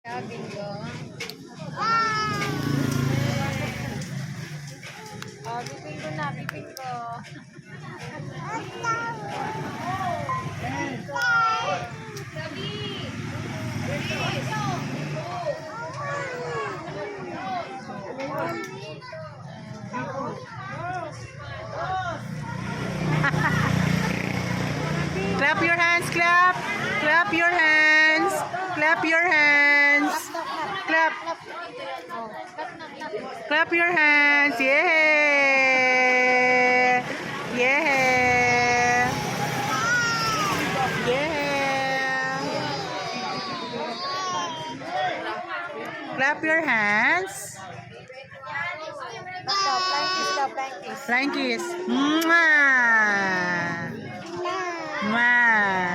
Bingo. Oh, bibingo na, bibingo. Clap your hands, clap. Clap your hands. Clap your hands. Clap. Clap your hands. Yeah. Yeah. Yeah. Clap your hands. Stop, Flying kiss. Mwah. Mwah.